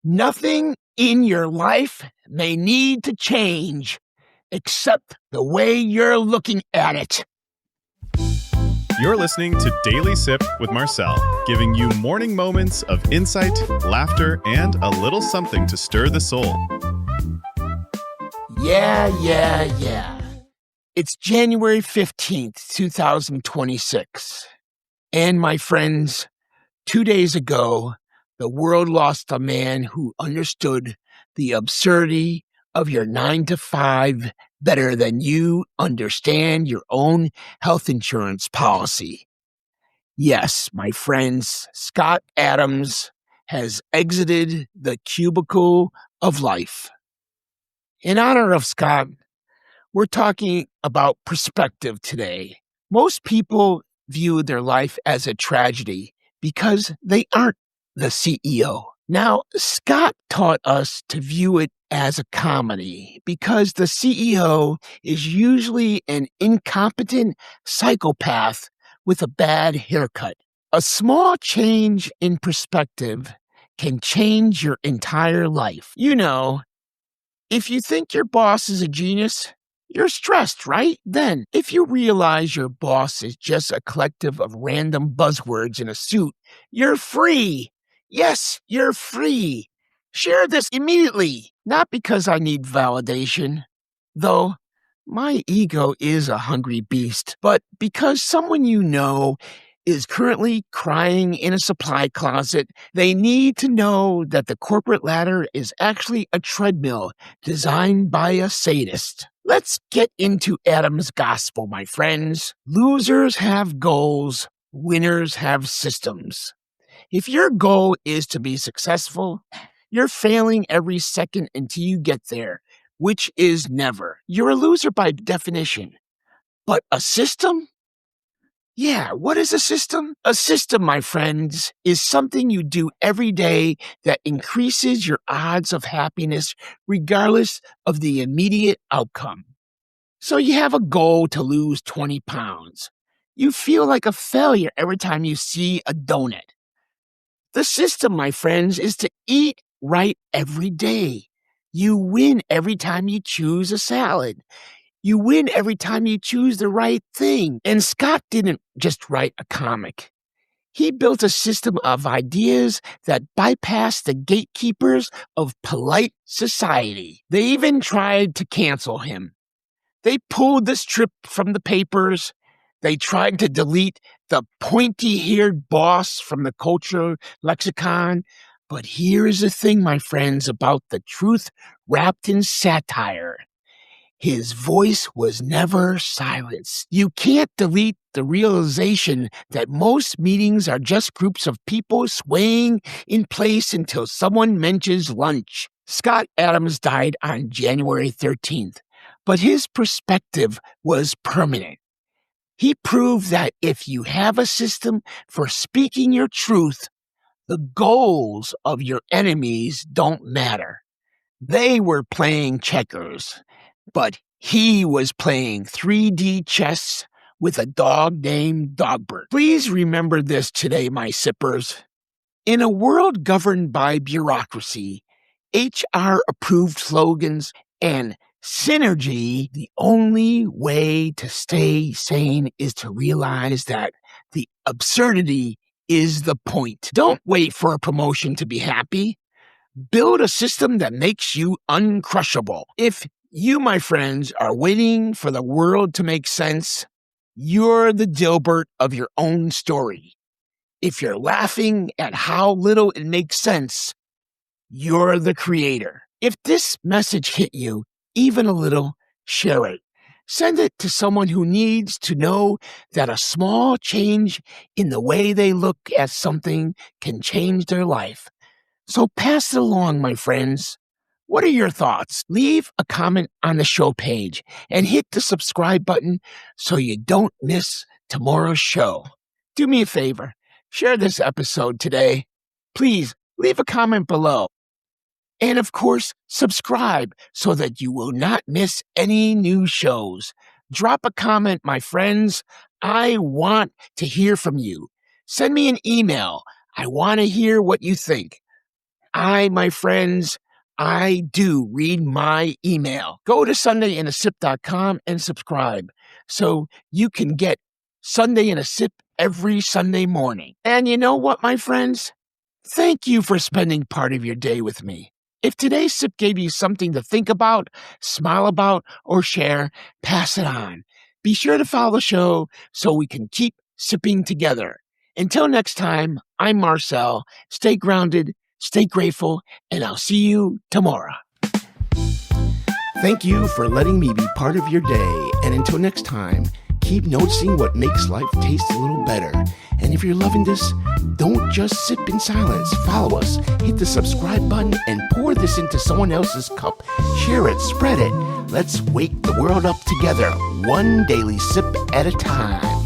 Nothing in your life may need to change except the way you're looking at it. You're listening to Daily Sip with Marcel, giving you morning moments of insight, laughter, and a little something to stir the soul. Yeah. It's January 15th, 2026. And my friends, 2 days ago, the world lost a man who understood the absurdity of your 9 to 5 better than you understand your own health insurance policy. Yes, my friends, Scott Adams has exited the cubicle of life. In honor of Scott, we're talking about perspective today. Most people view their life as a tragedy because they aren't the CEO. Now, Scott taught us to view it as a comedy because the CEO is usually an incompetent psychopath with a bad haircut. A small change in perspective can change your entire life. You know, if you think your boss is a genius, you're stressed, right? Then, if you realize your boss is just a collective of random buzzwords in a suit, you're free. Yes, you're free. Share this immediately, not because I need validation, though my ego is a hungry beast, but because someone you know is currently crying in a supply closet. They need to know that the corporate ladder is actually a treadmill designed by a sadist. Let's get into Adam's gospel, my friends. Losers have goals, winners have systems. If your goal is to be successful, you're failing every second until you get there, which is never. You're a loser by definition. But a system? Yeah, what is a system? A system, my friends, is something you do every day that increases your odds of happiness regardless of the immediate outcome. So you have a goal to lose 20 pounds. You feel like a failure every time you see a donut. The system, my friends, is to eat right every day. You win every time you choose a salad. You win every time you choose the right thing. And Scott didn't just write a comic. He built a system of ideas that bypassed the gatekeepers of polite society. They even tried to cancel him. They pulled the strip from the papers. They tried to delete the pointy-haired boss from the culture lexicon. But here's the thing, my friends, about the truth wrapped in satire. His voice was never silenced. You can't delete the realization that most meetings are just groups of people swaying in place until someone mentions lunch. Scott Adams died on January 13th, but his perspective was permanent. He proved that if you have a system for speaking your truth, the goals of your enemies don't matter. They were playing checkers, but he was playing 3D chess with a dog named Dogbert. Please remember this today, my sippers. In a world governed by bureaucracy, HR-approved slogans, and synergy, the only way to stay sane is to realize that the absurdity is the point. Don't wait for a promotion to be happy. Build a system that makes you uncrushable. If you, my friends, are waiting for the world to make sense, you're the Dilbert of your own story. If you're laughing at how little it makes sense, you're the creator. If this message hit you even a little, share it. Send it to someone who needs to know that a small change in the way they look at something can change their life. So pass it along, my friends. What are your thoughts? Leave a comment on the show page and hit the subscribe button so you don't miss tomorrow's show. Do me a favor, share this episode today. Please leave a comment below. And of course, subscribe so that you will not miss any new shows. Drop a comment, my friends. I want to hear from you. Send me an email. I want to hear what you think. my friends, I do read my email. Go to SundayInASip.com and subscribe so you can get Sunday in a Sip every Sunday morning. And you know what, my friends? Thank you for spending part of your day with me. If today's sip gave you something to think about, smile about, or share, pass it on. Be sure to follow the show so we can keep sipping together. Until next time, I'm Marcel. Stay grounded, stay grateful, and I'll see you tomorrow. Thank you for letting me be part of your day. And until next time, keep noticing what makes life taste a little better. And if you're loving this, don't just sip in silence. Follow us, hit the subscribe button, and pour this into someone else's cup. Share it, spread it. Let's wake the world up together, one daily sip at a time.